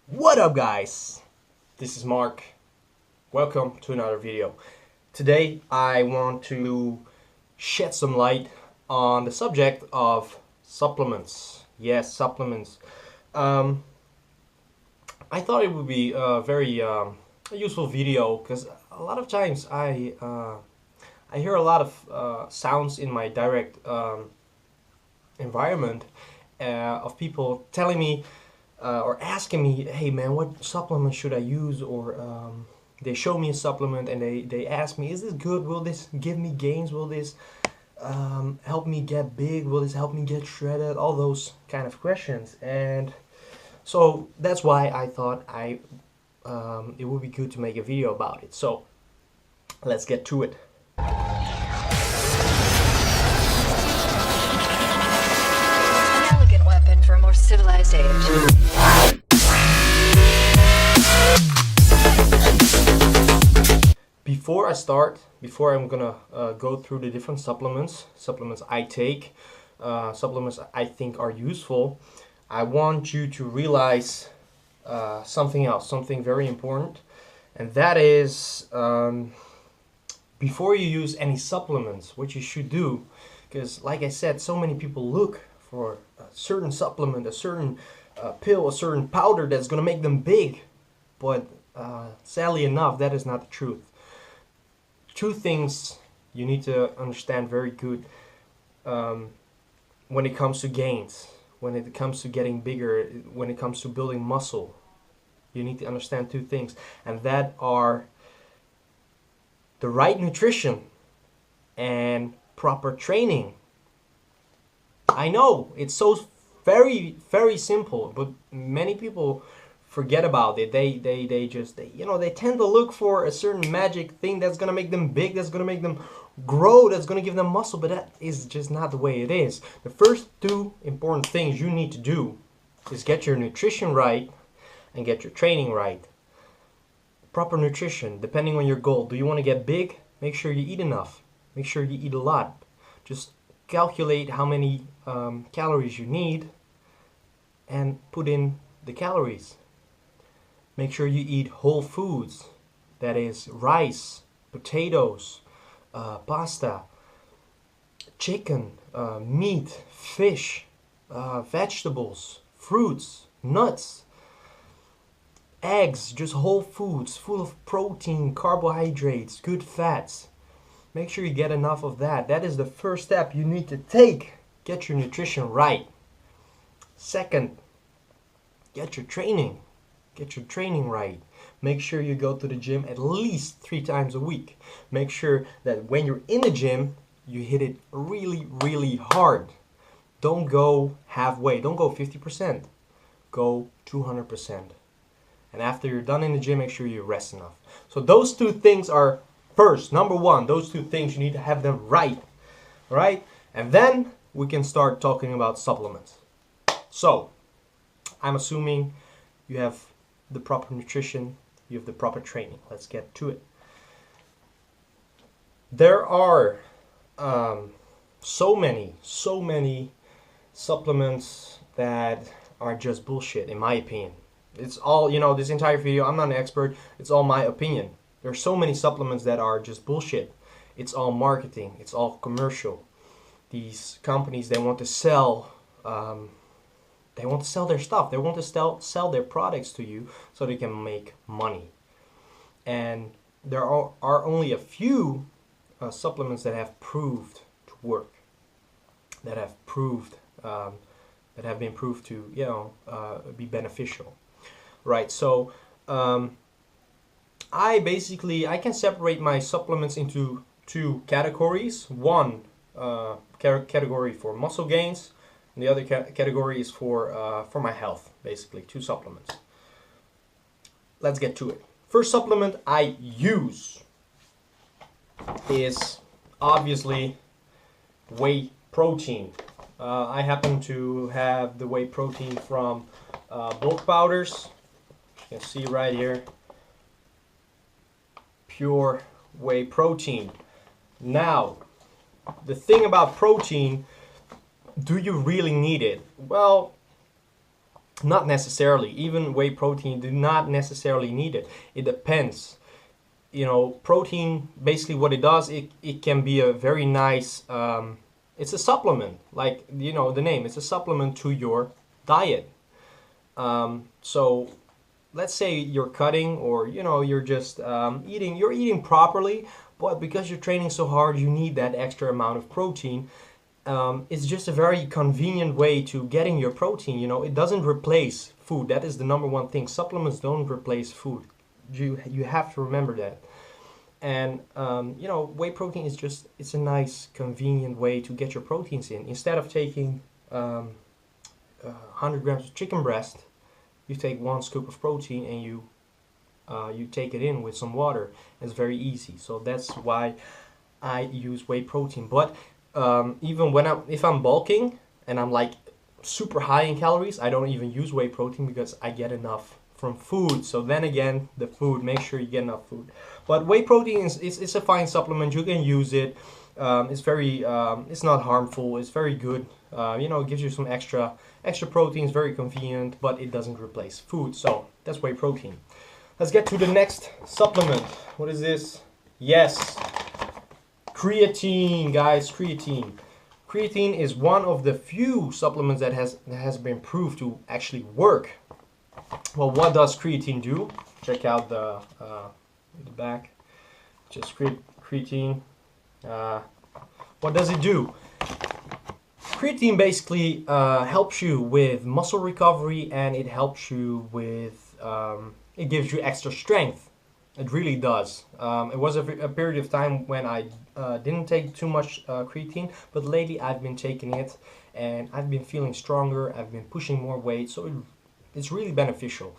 What up, guys? This is Mark. Welcome to another video. Today I want to shed some light on the subject of supplements. Yes, supplements. Um, I thought it would be a very useful video because a lot of times I hear a lot of sounds in my direct environment of people telling me or asking me, hey man, what supplement should I use? Or they show me a supplement and they ask me, is this good? Will this give me gains? Will this help me get big? Will this help me get shredded? All those kind of questions. And so that's why I thought it would be good to make a video about it. So let's get to it. An elegant weapon for a more civilized age. Before I start, before I'm gonna go through the different supplements I take, supplements I think are useful, I want you to realize something else, something very important, and that is before you use any supplements, what you should do, because like I said, so many people look for a certain supplement, a certain pill, a certain powder that's gonna make them big, but sadly enough, that is not the truth. Two things you need to understand very good when it comes to gains, when it comes to getting bigger, when it comes to building muscle. You need to understand two things, and that are the right nutrition and proper training. I know it's so very simple, but many people forget about it. They just they tend to look for a certain magic thing that's gonna make them big, that's gonna make them grow, that's gonna give them muscle, but that is just not the way it is. The first two important things you need to do is get your nutrition right and get your training right. Proper nutrition, depending on your goal. Do you want to get big? Make sure you eat enough. Make sure you eat a lot. Just calculate how many calories you need and put in the calories. Make sure you eat whole foods, that is rice, potatoes, pasta, chicken, meat, fish, vegetables, fruits, nuts, eggs, just whole foods, full of protein, carbohydrates, good fats. Make sure you get enough of that. That is the first step you need to take. Get your nutrition right. Second, get your training. Get your training right. Make sure you go to the gym at least 3 times a week. Make sure that when you're in the gym, you hit it really hard. Don't go halfway. Don't go 50%. Go 200%. And after you're done in the gym, make sure you rest enough. So those two things are first, number one. Those two things, you need to have them right. All right? And then we can start talking about supplements. So, I'm assuming you have the proper nutrition, you have the proper training. Let's get to it. There are so many supplements that are just bullshit, in my opinion. It's all, this entire video, I'm not an expert, it's all my opinion. There are so many supplements that are just bullshit. It's all marketing, it's all commercial. These companies, they want to sell their stuff. They want to sell their products to you so they can make money. And there are only a few supplements that have proved to work, that have been proved to be beneficial. Right, so I can separate my supplements into two categories. One category for muscle gains, and the other category is for my health, basically. Two supplements. Let's get to it. First supplement I use is obviously whey protein. I happen to have the whey protein from bulk powders. You can see right here, pure whey protein. Now, the thing about protein, do you really need it? Well, Not necessarily. Even whey protein do not necessarily need it. It depends. You know, protein, basically what it does, it can be a very nice, it's a supplement, like, you know, the name, it's a supplement to your diet. So let's say you're cutting, or, you know, you're just you're eating properly, but because you're training so hard, you need that extra amount of protein. It's just a very convenient way to getting your protein. You know, it doesn't replace food. That is the number one thing. Supplements don't replace food. You have to remember that. And you know, whey protein is just, it's a nice convenient way to get your proteins in. Instead of taking 100 grams of chicken breast, you take 1 scoop of protein and you take it in with some water. It's very easy. So that's why I use whey protein. But even when if I'm bulking and I'm like super high in calories, I don't even use whey protein because I get enough from food. So then again, the food, make sure you get enough food. But whey protein is a fine supplement. You can use it. It's very it's not harmful. It's very good. You know, it gives you some extra protein. It's very convenient, but it doesn't replace food. So that's whey protein. Let's get to the next supplement. What is this? Yes, creatine, guys. Creatine. Creatine is one of the few supplements that has been proved to actually work. Well, what does creatine do? Check out the back. Just creatine. What does it do? Creatine basically helps you with muscle recovery, and it helps you with it gives you extra strength. It really does. It was a period of time when I didn't take too much creatine, but lately I've been taking it, and I've been feeling stronger. I've been pushing more weight, so it's really beneficial.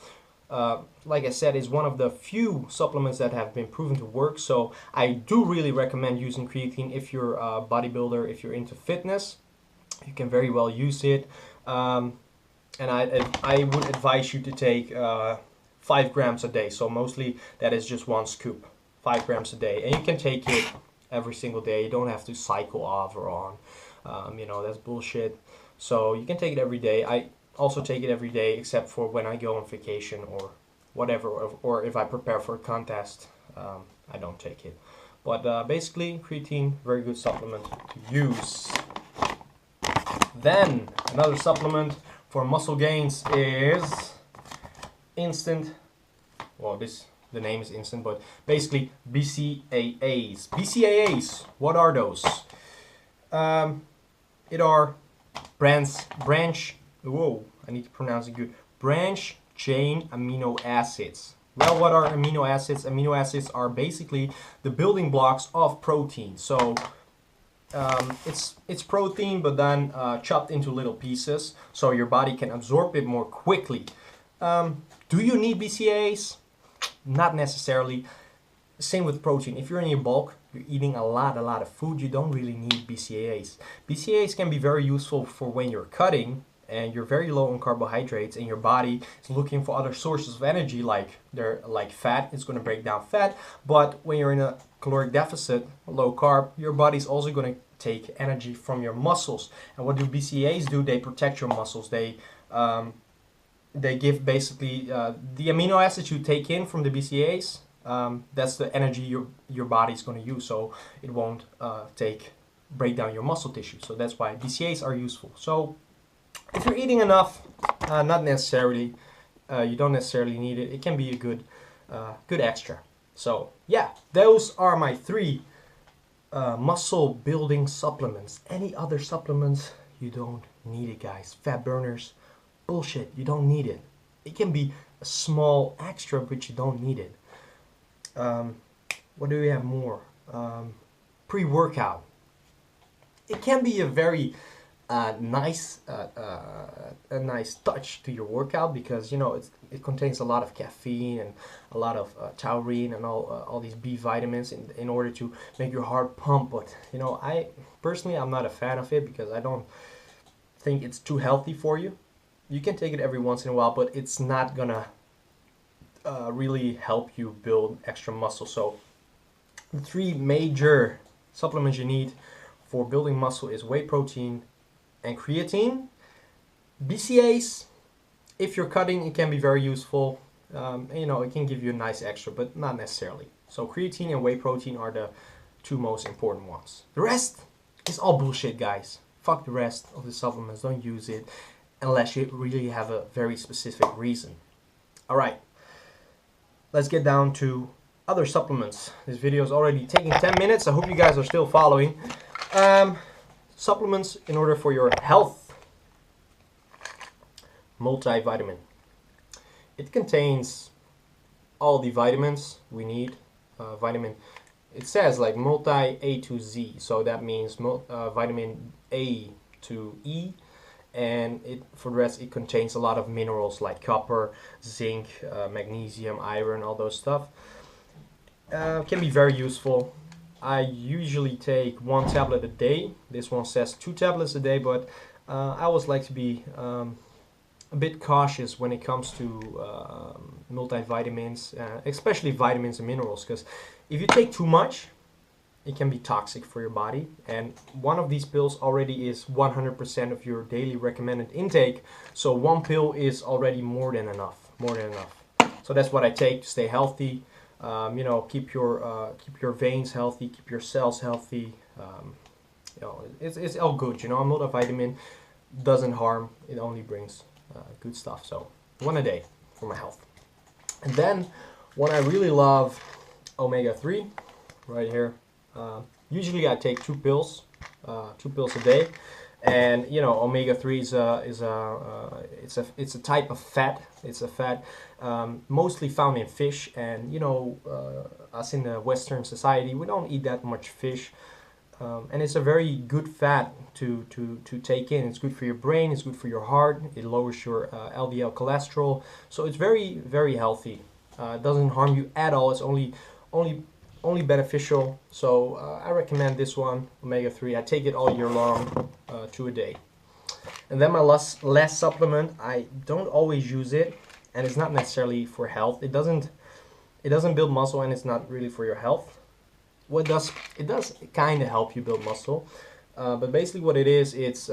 Like I said, it's one of the few supplements that have been proven to work. So I do really recommend using creatine if you're a bodybuilder, if you're into fitness. You can very well use it. And I would advise you to take 5 grams a day. So mostly that is just 1 scoop, 5 grams a day. And you can take it every single day. You don't have to cycle off or on. You know, that's bullshit. So you can take it every day. I also take it every day, except for when I go on vacation or whatever, or if I prepare for a contest, I don't take it. But basically, creatine, very good supplement to use. Then another supplement for muscle gains is instant. Well, the name is instant, but basically BCAAs. BCAAs. What are those? It are branch. Whoa, I need to pronounce it good. Branch chain amino acids. Well, what are amino acids? Amino acids are basically the building blocks of protein. So it's protein, but then chopped into little pieces, so your body can absorb it more quickly. Do you need BCAAs? Not necessarily. Same with protein. If you're in your bulk, you're eating a lot of food, you don't really need BCAAs. BCAAs can be very useful for when you're cutting and you're very low on carbohydrates, and your body is looking for other sources of energy, like fat. It's going to break down fat. But when you're in a caloric deficit, low carb, your body's also going to take energy from your muscles. And what do BCAAs do? They protect your muscles. They give basically the amino acids you take in from the BCAAs. That's the energy your body's going to use, so it won't break down your muscle tissue. So that's why BCAAs are useful. So if you're eating enough, not necessarily, you don't necessarily need it. It can be a good extra. So yeah, those are my 3 muscle building supplements. Any other supplements, you don't need it, guys. Fat burners, bullshit. You don't need it. It can be a small extra, but you don't need it. What do we have more? Pre-workout. It can be a very nice touch to your workout, because you know it contains a lot of caffeine and a lot of taurine and all these B vitamins in order to make your heart pump. But you know, I'm not a fan of it because I don't think it's too healthy for you. You can take it every once in a while, but it's not gonna really help you build extra muscle. So the 3 major supplements you need for building muscle is whey protein and creatine. BCAAs if you're cutting, it can be very useful. You know, it can give you a nice extra, but not necessarily. So creatine and whey protein are the two most important ones. The rest is all bullshit, guys. Fuck the rest of the supplements. Don't use it unless you really have a very specific reason. All right, let's get down to other supplements. This video is already taking 10 minutes. I hope you guys are still following. Supplements in order for your health. Multivitamin. It contains all the vitamins we need. Vitamin, it says like multi A to Z, so that means vitamin A to E, and for the rest it contains a lot of minerals like copper, zinc, magnesium, iron, all those stuff. Can be very useful. I usually take 1 tablet a day. This one says 2 tablets a day, but I always like to be a bit cautious when it comes to multivitamins, especially vitamins and minerals, because if you take too much, it can be toxic for your body. And one of these pills already is 100% of your daily recommended intake, so 1 pill is already more than enough. So that's what I take to stay healthy. You know, keep your veins healthy, keep your cells healthy. You know, it's all good. You know, a multivitamin doesn't harm; it only brings good stuff. So 1 a day for my health. And then what I really love, omega-3, right here. Usually I take 2 pills, 2 pills a day. And you know, omega-3 it's a type of fat. It's a fat mostly found in fish, and you know, us in the Western society, we don't eat that much fish. And it's a very good fat to take in. It's good for your brain, it's good for your heart, it lowers your LDL cholesterol. So it's very, very healthy. It doesn't harm you at all. It's only beneficial. So I recommend this one, omega-3. I take it all year long, 2 a day. And then my last supplement, I don't always use it, and it's not necessarily for health. It doesn't build muscle, and it's not really for your health. What it does kind of help you build muscle, but basically what it is, it's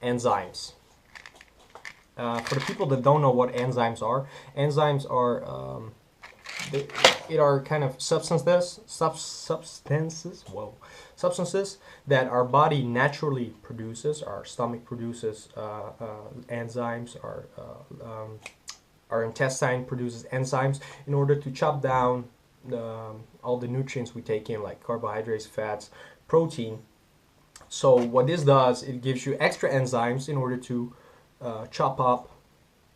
enzymes. For the people that don't know what enzymes are it are kind of substances that our body naturally produces. Our stomach produces enzymes. Our intestine produces enzymes in order to chop down all the nutrients we take in, like carbohydrates, fats, protein. So what this does, it gives you extra enzymes in order to chop up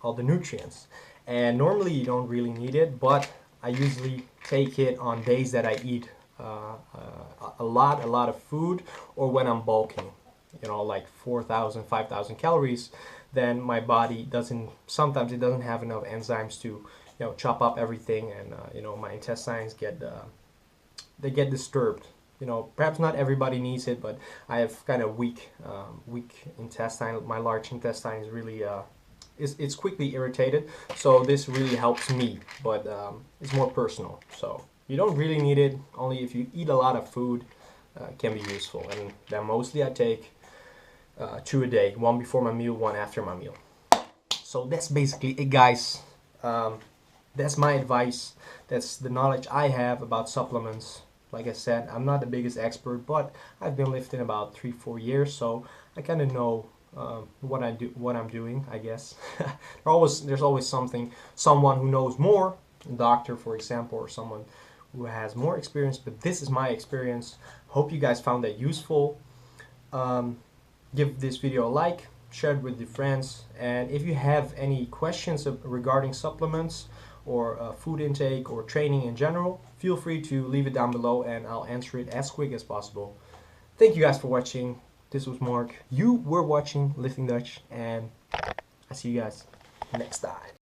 all the nutrients. And normally you don't really need it, but I usually take it on days that I eat a lot of food, or when I'm bulking, you know, like 4,000, 5,000 calories. Then my body sometimes it doesn't have enough enzymes to, you know, chop up everything, and you know, my intestines get disturbed. You know, perhaps not everybody needs it, but I have kind of weak intestine. My large intestine is really it's quickly irritated, so this really helps me, but it's more personal. So you don't really need it. Only if you eat a lot of food, it can be useful. And then mostly I take 2 a day, 1 before my meal, 1 after my meal. So that's basically it, guys. That's my advice. That's the knowledge I have about supplements. Like I said, I'm not the biggest expert, but I've been lifting about 3-4 years, so I kind of know what I'm doing, I guess. There's always someone who knows more, a doctor, for example, or someone who has more experience. But this is my experience. Hope you guys found that useful. Give this video a like, share it with your friends, and if you have any questions regarding supplements or food intake or training in general, feel free to leave it down below and I'll answer it as quick as possible. Thank you guys for watching. This was Mark. You were watching Lifting Dutch, and I see you guys next time.